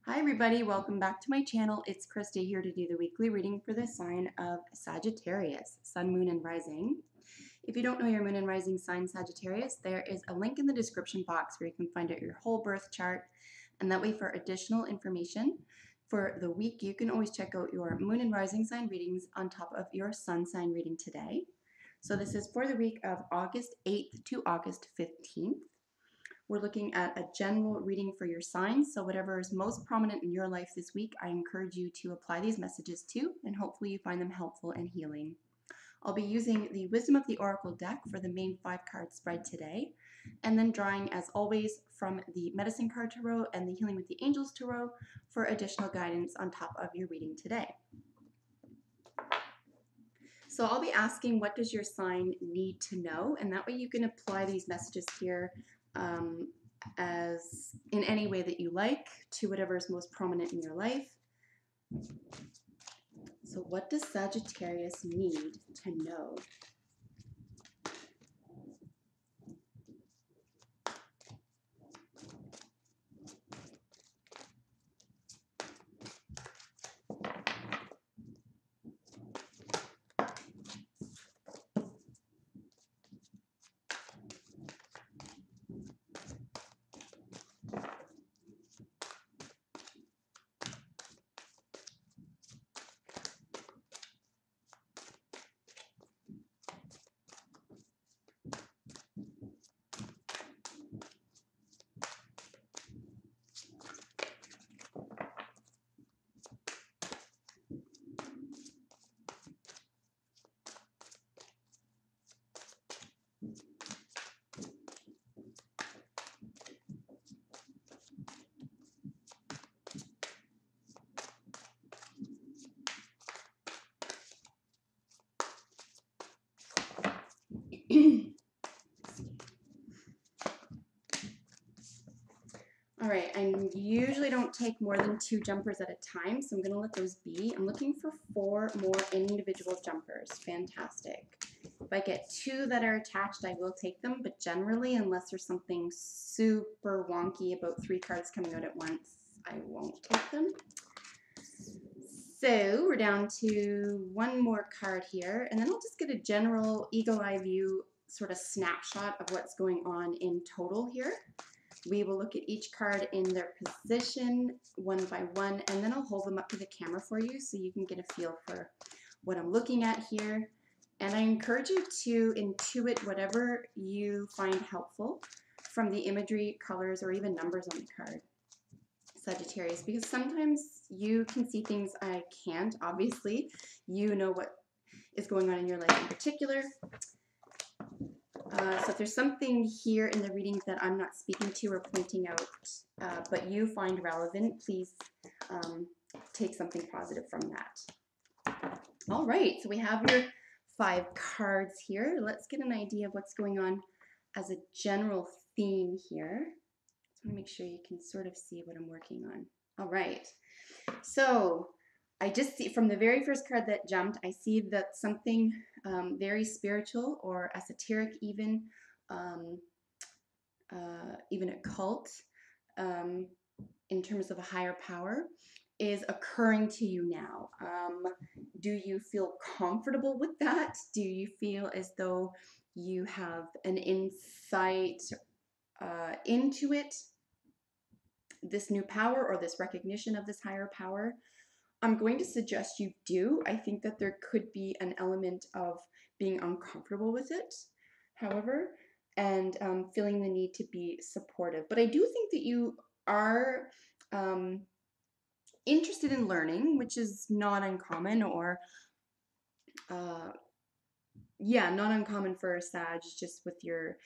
Hi everybody, welcome back to my channel. It's Krista here to do the weekly reading for the sign of Sagittarius, Sun, Moon, and Rising. If you don't know your Moon and Rising sign Sagittarius, there is a link in the description box where you can find out your whole birth chart, and that way for additional information for the week, you can always check out your Moon and Rising sign readings on top of your Sun sign reading today. So this is for the week of August 8th to August 15th. We're looking at a general reading for your signs, so whatever is most prominent in your life this week, I encourage you to apply these messages to, and hopefully you find them helpful and healing. I'll be using the Wisdom of the Oracle deck for the main 5-card spread today, and then drawing, as always, from the Medicine Card Tarot and the Healing with the Angels Tarot for additional guidance on top of your reading today. So I'll be asking, what does your sign need to know? And that way you can apply these messages here as in any way that you like to whatever is most prominent in your life. So what does Sagittarius need to know? All right, I usually don't take more than 2 jumpers at a time, so I'm going to let those be. I'm looking for 4 more individual jumpers. Fantastic. If I get 2 that are attached, I will take them, but generally, unless there's something super wonky about 3 cards coming out at once, I won't take them. So we're down to 1 more card here, and then I'll just get a general eagle-eye view sort of snapshot of what's going on in total here. We will look at each card in their position one by one, and then I'll hold them up to the camera for you so you can get a feel for what I'm looking at here. And I encourage you to intuit whatever you find helpful from the imagery, colors, or even numbers on the card, Sagittarius, because sometimes you can see things I can't. Obviously, you know what is going on in your life in particular. So if there's something here in the readings that I'm not speaking to or pointing out, but you find relevant, please take something positive from that. All right, so we have your 5 cards here. Let's get an idea of what's going on as a general theme here. Just want to make sure you can sort of see what I'm working on. All right, so I just see from the very first card that jumped, I see that something very spiritual or esoteric even occult in terms of a higher power is occurring to you now. Do you feel comfortable with that? Do you feel as though you have an insight into it, this new power or this recognition of this higher power? I'm going to suggest you do. I think that there could be an element of being uncomfortable with it, however, and feeling the need to be supportive. But I do think that you are interested in learning, which is not uncommon, or not uncommon for a Sag, just with your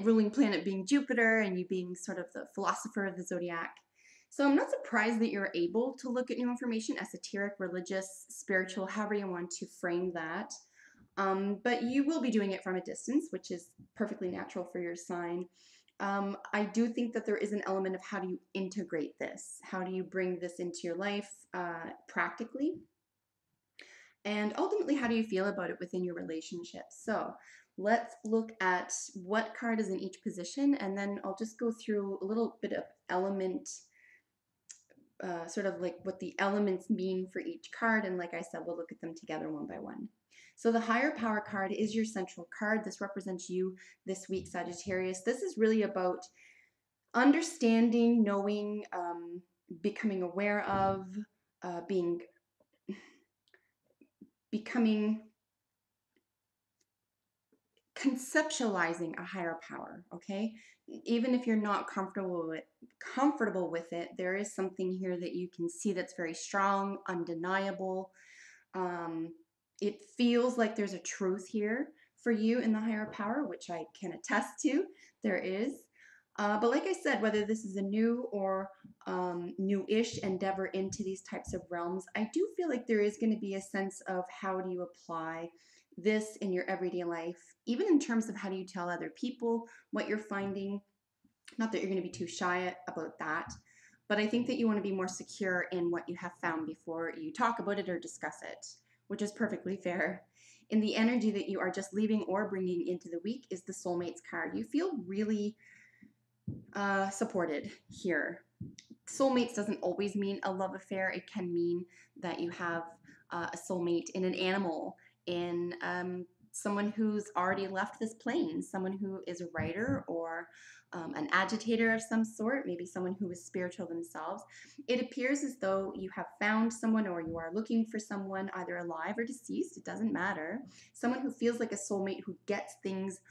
ruling planet being Jupiter and you being sort of the philosopher of the zodiac. So I'm not surprised that you're able to look at new information, esoteric, religious, spiritual, however you want to frame that. But you will be doing it from a distance, which is perfectly natural for your sign. I do think that there is an element of how do you integrate this? How do you bring this into your life practically? And ultimately, how do you feel about it within your relationship? So let's look at what card is in each position, and then I'll just go through a little bit of element sort of like what the elements mean for each card. And like I said, we'll look at them together one by one. So the higher power card is your central card. This represents you this week, Sagittarius. This is really about understanding, knowing, becoming aware of, becoming conceptualizing a higher power, okay? Even if you're not comfortable with it, there is something here that you can see that's very strong, undeniable. It feels like there's a truth here for you in the higher power, which I can attest to. There is. But like I said, whether this is a new or new-ish endeavor into these types of realms, I do feel like there is going to be a sense of how do you apply this in your everyday life, even in terms of how do you tell other people what you're finding. Not that you're going to be too shy about that, but I think that you want to be more secure in what you have found before you talk about it or discuss it, which is perfectly fair. In the energy that you are just leaving or bringing into the week is the soulmates card. You feel really supported here. Soulmates doesn't always mean a love affair. It can mean that you have a soulmate in an animal, in someone who's already left this plane, someone who is a writer or an agitator of some sort, maybe someone who is spiritual themselves. It appears as though you have found someone or you are looking for someone, either alive or deceased, it doesn't matter. Someone who feels like a soulmate, who gets things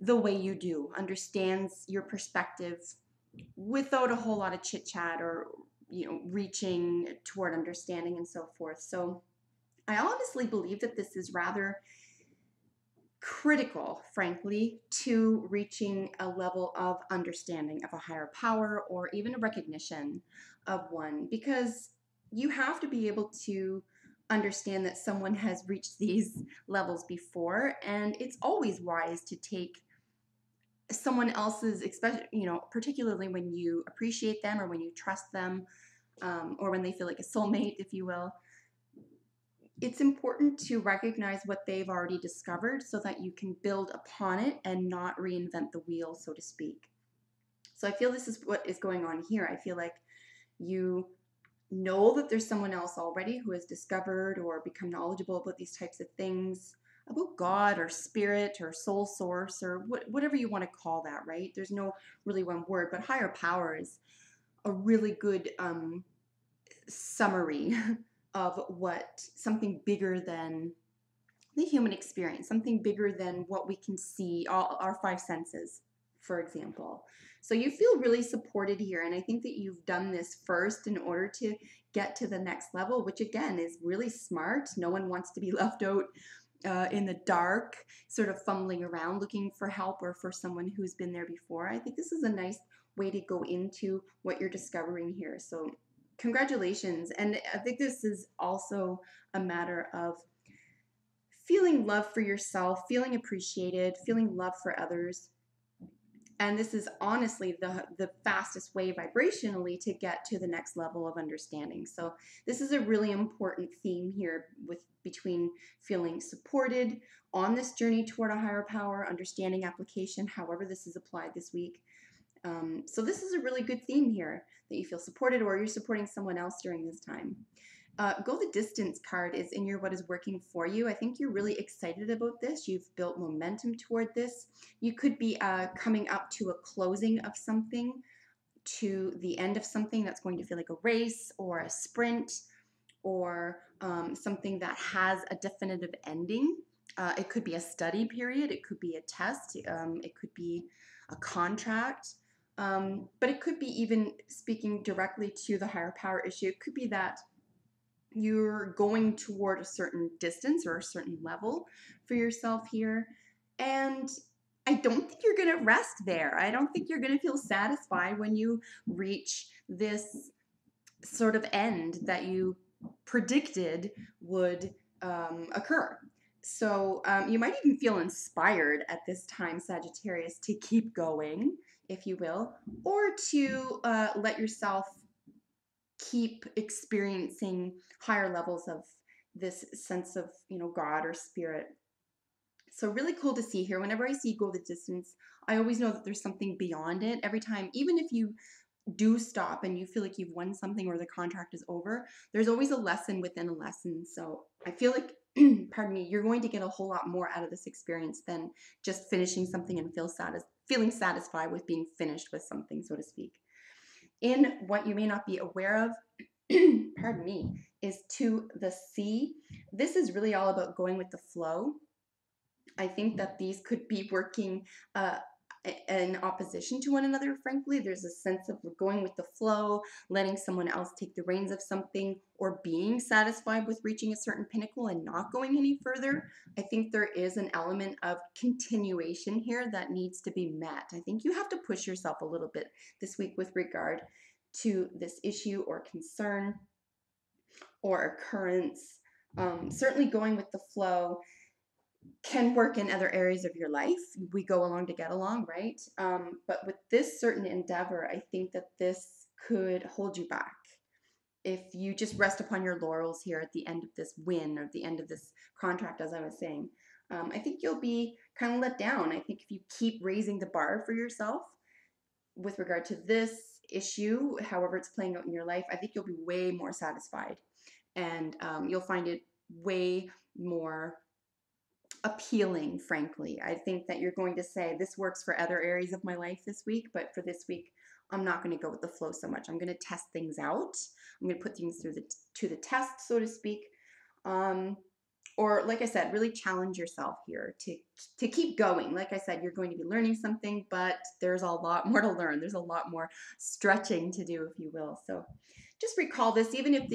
the way you do, understands your perspective without a whole lot of chit chat or reaching toward understanding and so forth. So I honestly believe that this is rather critical, frankly, to reaching a level of understanding of a higher power or even a recognition of one, because you have to be able to understand that someone has reached these levels before, and it's always wise to take someone else's, especially, particularly when you appreciate them or when you trust them, or when they feel like a soulmate, if you will. It's important to recognize what they've already discovered so that you can build upon it and not reinvent the wheel, so to speak. So I feel this is what is going on here. I feel like you know that there's someone else already who has discovered or become knowledgeable about these types of things, about God or spirit or soul source or whatever you want to call that, right? There's no really one word, but higher power is a really good summary of what something bigger than the human experience, something bigger than what we can see, all our five senses, for example. So you feel really supported here, and I think that you've done this first in order to get to the next level, which again is really smart. No one wants to be left out in the dark, sort of fumbling around looking for help or for someone who's been there before. I think this is a nice way to go into what you're discovering here. So congratulations. And I think this is also a matter of feeling love for yourself, feeling appreciated, feeling love for others. And this is honestly the fastest way vibrationally to get to the next level of understanding. So this is a really important theme here between feeling supported on this journey toward a higher power, understanding application, however this is applied this week. So this is a really good theme here, that you feel supported or you're supporting someone else during this time. Go the distance card is in your what is working for you. I think you're really excited about this. You've built momentum toward this. You could be coming up to a closing of something, to the end of something that's going to feel like a race or a sprint, or something that has a definitive ending. It could be a study period. It could be a test. It could be a contract. But it could be, even speaking directly to the higher power issue, it could be that you're going toward a certain distance or a certain level for yourself here. And I don't think you're going to rest there. I don't think you're going to feel satisfied when you reach this sort of end that you predicted would occur. So you might even feel inspired at this time, Sagittarius, to keep going, if you will, or to let yourself keep experiencing higher levels of this sense of, God or spirit. So really cool to see here. Whenever I see go the distance, I always know that there's something beyond it. Every time, even if you do stop and you feel like you've won something or the contract is over, there's always a lesson within a lesson. So I feel like, pardon me, you're going to get a whole lot more out of this experience than just finishing something and feeling satisfied with being finished with something, so to speak. In what you may not be aware of, pardon me, is to the sea. This is really all about going with the flow. I think that these could be working in opposition to one another, frankly. There's a sense of going with the flow, letting someone else take the reins of something, or being satisfied with reaching a certain pinnacle and not going any further. I think there is an element of continuation here that needs to be met. I think you have to push yourself a little bit this week with regard to this issue or concern or occurrence. Certainly going with the flow can work in other areas of your life. We go along to get along, right? But with this certain endeavor, I think that this could hold you back. If you just rest upon your laurels here at the end of this win or the end of this contract, as I was saying, I think you'll be kind of let down. I think if you keep raising the bar for yourself with regard to this issue, however it's playing out in your life, I think you'll be way more satisfied and you'll find it way more appealing, frankly. I think that you're going to say, this works for other areas of my life this week, but for this week, I'm not going to go with the flow so much. I'm going to test things out. I'm going to put things to the test, so to speak. Or like I said, really challenge yourself here to keep going. Like I said, you're going to be learning something, but there's a lot more to learn. There's a lot more stretching to do, if you will. So just recall this, even if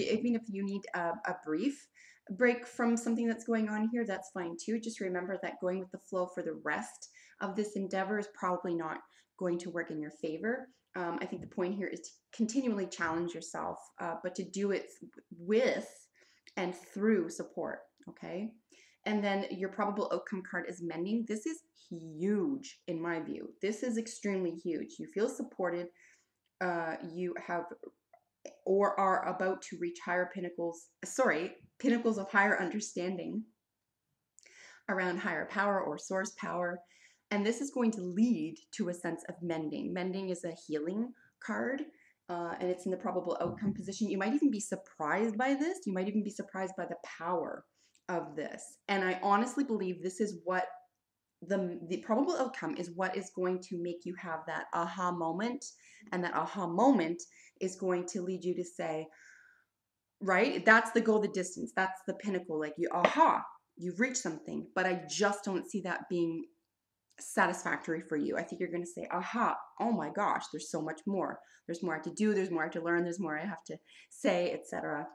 you need a brief break from something that's going on here, that's fine too. Just remember that going with the flow for the rest of this endeavor is probably not going to work in your favor. I think the point here is to continually challenge yourself, but to do it with and through support, okay? And then your probable outcome card is mending. This is huge in my view. This is extremely huge. You feel supported. You have or are about to reach pinnacles of higher understanding around higher power or source power. And this is going to lead to a sense of mending. Mending is a healing card, and it's in the probable outcome position. You might even be surprised by this. You might even be surprised by the power of this. And I honestly believe this is what the probable outcome is what is going to make you have that aha moment. And that aha moment is going to lead you to say, right? That's the go the distance. That's the pinnacle. Like you've reached something, but I just don't see that being satisfactory for you. I think you're going to say, aha, oh my gosh, there's so much more. There's more I have to do. There's more I have to learn. There's more I have to say, etc.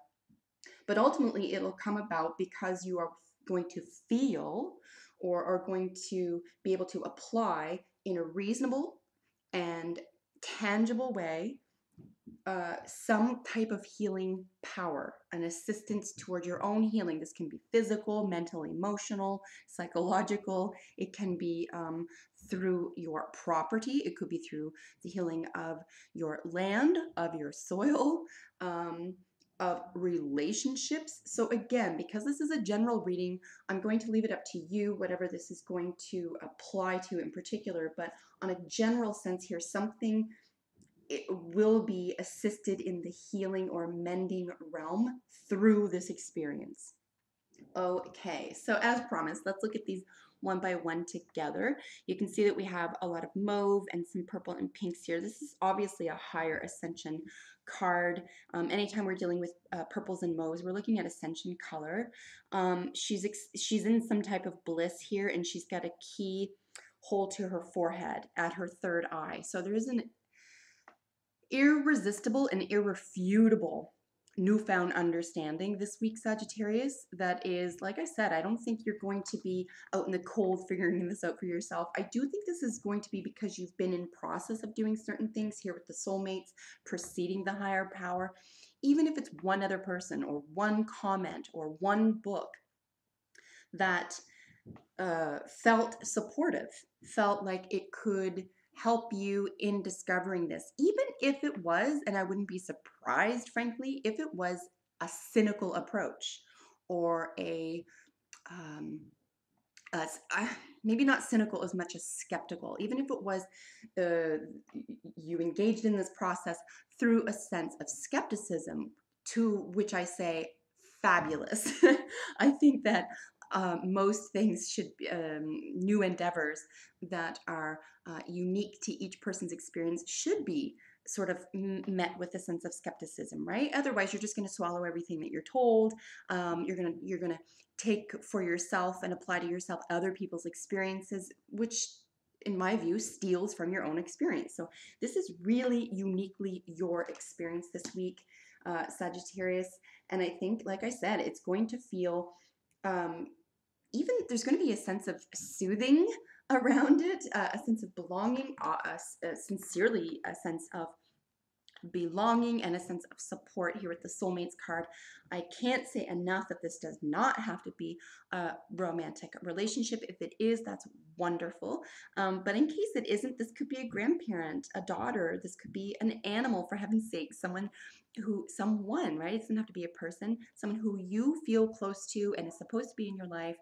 But ultimately, it'll come about because you are going to feel or are going to be able to apply in a reasonable and tangible way some type of healing power, an assistance toward your own healing. This can be physical, mental, emotional, psychological. It can be through your property. It could be through the healing of your land, of your soil, of relationships. So again, because this is a general reading, I'm going to leave it up to you, whatever this is going to apply to in particular. But on a general sense here, something it will be assisted in the healing or mending realm through this experience. Okay, so as promised, let's look at these one by one together. You can see that we have a lot of mauve and some purple and pinks here. This is obviously a higher ascension card. Anytime we're dealing with purples and mauves, we're looking at ascension color. She's in some type of bliss here, and she's got a key hole to her forehead at her third eye. So there is an irresistible and irrefutable newfound understanding this week, Sagittarius, that is, like I said, I don't think you're going to be out in the cold figuring this out for yourself. I do think this is going to be because you've been in process of doing certain things here with the soulmates, preceding the higher power. Even if it's one other person or one comment or one book that felt supportive, felt like it could help you in discovering this, even if it was, and I wouldn't be surprised, frankly, if it was a cynical approach or a uh, maybe not cynical as much as skeptical, even if it was uh, you engaged in this process through a sense of skepticism, to which I say fabulous. I think that most things should be new endeavors that are unique to each person's experience should be sort of met with a sense of skepticism, right? Otherwise, you're just going to swallow everything that you're told. You're gonna take for yourself and apply to yourself other people's experiences, which in my view steals from your own experience. So this is really uniquely your experience this week, Sagittarius. And I think, like I said, it's going to feel um, even there's going to be a sense of soothing around it, a sense of belonging, sincerely a sense of belonging and a sense of support here with the soulmates card. I can't say enough that this does not have to be a romantic relationship. If it is, that's wonderful. But in case it isn't, this could be a grandparent, a daughter, this could be an animal, for heaven's sake, someone, right? It doesn't have to be a person, someone who you feel close to and is supposed to be in your life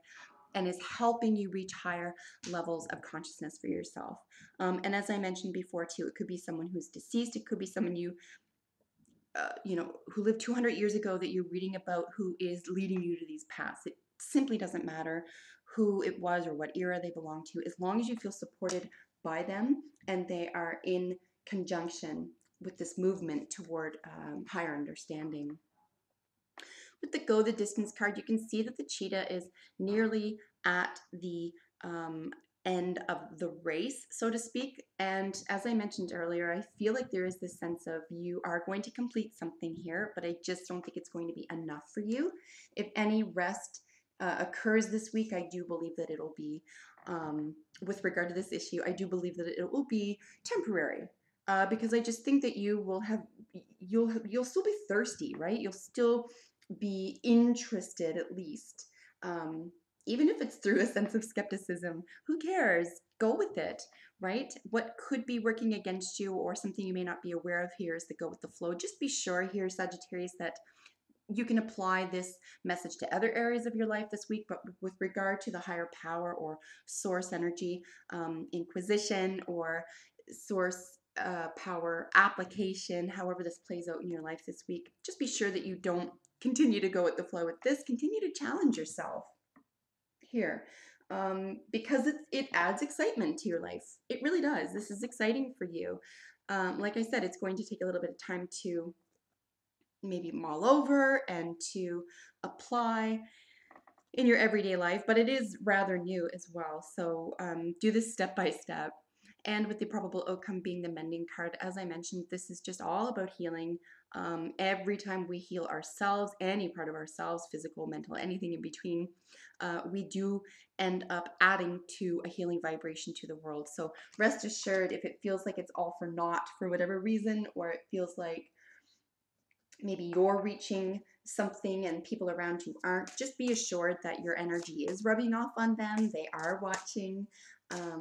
and is helping you reach higher levels of consciousness for yourself. And as I mentioned before too, it could be someone who's deceased. It could be someone who lived 200 years ago that you're reading about, who is leading you to these paths. It simply doesn't matter who it was or what era they belong to, as long as you feel supported by them and they are in conjunction with this movement toward higher understanding. With the Go the Distance card, you can see that the cheetah is nearly at the end of the race, so to speak. And as I mentioned earlier, I feel like there is this sense of you are going to complete something here, but I just don't think it's going to be enough for you. If any rest occurs this week, I do believe that it'll be, with regard to this issue, I do believe that it will be temporary. Because I just think that you'll still be thirsty, right? You'll still be interested at least. Even if it's through a sense of skepticism, who cares? Go with it, right? What could be working against you or something you may not be aware of here is the go with the flow. Just be sure here, Sagittarius, that you can apply this message to other areas of your life this week, but with regard to the higher power or source energy, inquisition or source power application, however this plays out in your life this week, just be sure that you don't continue to go with the flow with this. Continue to challenge yourself here, because it adds excitement to your life. It really does. This is exciting for you. Like I said, it's going to take a little bit of time to maybe mull over and to apply in your everyday life, but it is rather new as well. So do this step by step. And with the probable outcome being the mending card, as I mentioned, this is just all about healing. Every time we heal ourselves, any part of ourselves, physical, mental, anything in between, we do end up adding to a healing vibration to the world. So rest assured, if it feels like it's all for naught for whatever reason, or it feels like maybe you're reaching something and people around you aren't, just be assured that your energy is rubbing off on them. They are watching,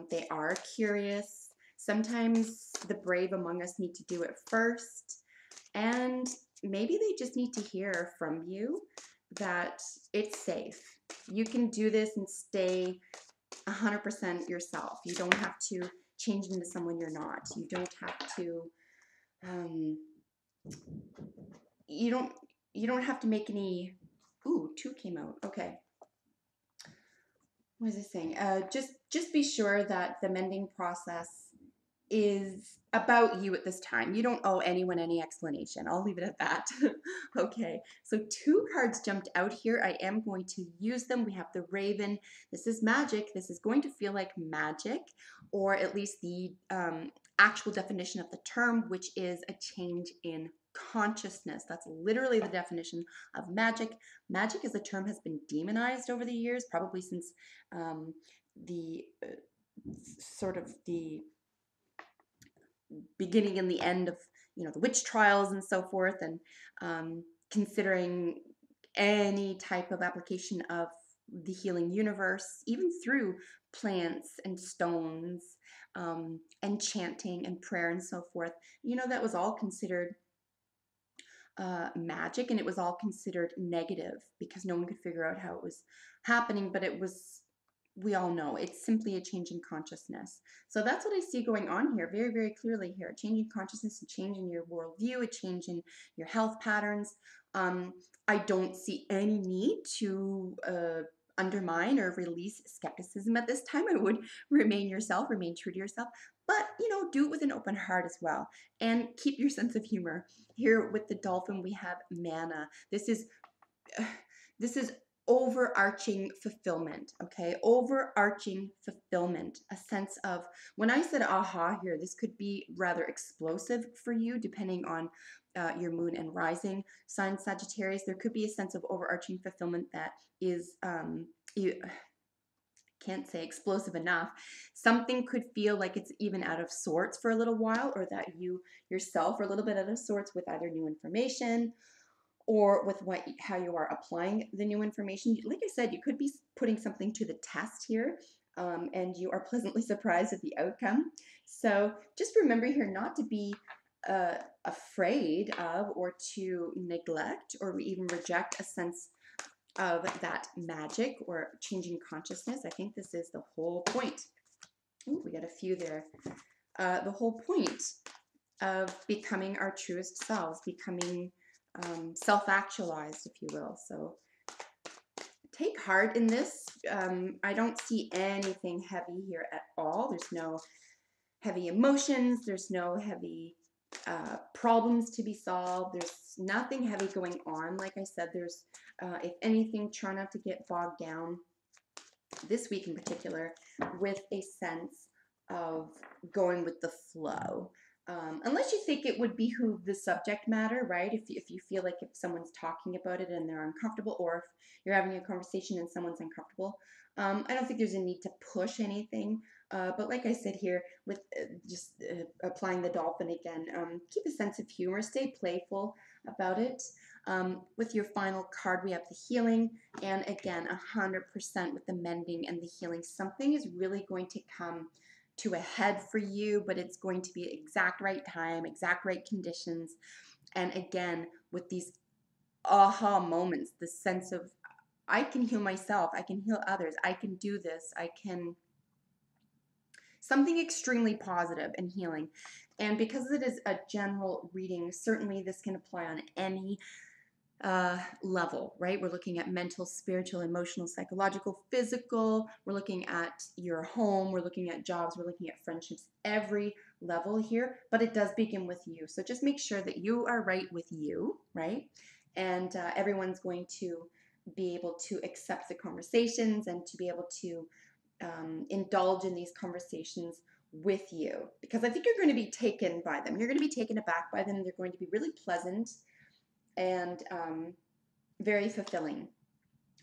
they are curious. Sometimes the brave among us need to do it first, and maybe they just need to hear from you that it's safe. You can do this and stay 100% yourself. You don't have to change into someone you're not. You don't have to you don't you don't have to make any. Ooh, two came out. Okay. What is it saying? Just be sure that the mending process is about you at this time. You don't owe anyone any explanation. I'll leave it at that. Okay, so two cards jumped out here. I am going to use them. We have the Raven. This is magic. This is going to feel like magic, or at least the actual definition of the term, which is a change in consciousness. That's literally the definition of magic. Magic as a term has been demonized over the years, probably since the sort of the beginning and the end of the witch trials and so forth, and considering any type of application of the healing universe, even through plants and stones, and chanting and prayer and so forth, that was all considered magic, and it was all considered negative because no one could figure out how it was happening, but it was we all know it's simply a change in consciousness. So that's what I see going on here very, very clearly here. A change in consciousness, a change in your worldview, a change in your health patterns. I don't see any need to undermine or release skepticism at this time. I would remain yourself, remain true to yourself, but do it with an open heart as well, and keep your sense of humor. Here with the dolphin, we have mana. This is overarching fulfillment, okay? Overarching fulfillment, a sense of, when I said aha here, this could be rather explosive for you depending on your moon and rising sign Sagittarius. There could be a sense of overarching fulfillment that is, you can't say explosive enough. Something could feel like it's even out of sorts for a little while, or that you yourself are a little bit out of sorts with either new information or with how you are applying the new information. Like I said, you could be putting something to the test here, and you are pleasantly surprised at the outcome. So just remember here not to be afraid of, or to neglect or even reject a sense of that magic or changing consciousness. I think this is the whole point. Ooh, we got a few there. The whole point of becoming our truest selves, becoming self-actualized, if you will. So take heart in this. I don't see anything heavy here at all. There's no heavy emotions. There's no heavy problems to be solved. There's nothing heavy going on. Like I said, there's, if anything, try not to get bogged down this week in particular with a sense of going with the flow. Unless you think it would behoove the subject matter, right? If you feel like if someone's talking about it and they're uncomfortable, or if you're having a conversation and someone's uncomfortable, I don't think there's a need to push anything. But like I said here, with just applying the dolphin again, keep a sense of humor, stay playful about it. With your final card, we have the healing, and again, 100% with the mending and the healing. Something is really going to come to a head for you, but it's going to be exact right time, exact right conditions. And again, with these aha moments, the sense of, I can heal myself, I can heal others, I can do this, I can, something extremely positive and healing. And because it is a general reading, certainly this can apply on any level, right? We're looking at mental, spiritual, emotional, psychological, physical. We're looking at your home. We're looking at jobs. We're looking at friendships, every level here. But it does begin with you. So just make sure that you are right with you, right? And everyone's going to be able to accept the conversations and to be able to indulge in these conversations with you. Because I think you're going to be taken by them. You're going to be taken aback by them. They're going to be really pleasant and very fulfilling.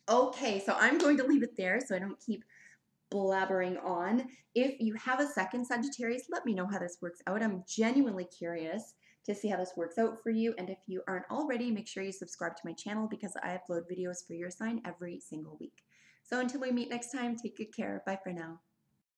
Okay, so I'm going to leave it there so I don't keep blabbering on. If you have a second Sagittarius, let me know how this works out. I'm genuinely curious to see how this works out for you. And if you aren't already, make sure you subscribe to my channel because I upload videos for your sign every single week. So until we meet next time, take good care. Bye for now.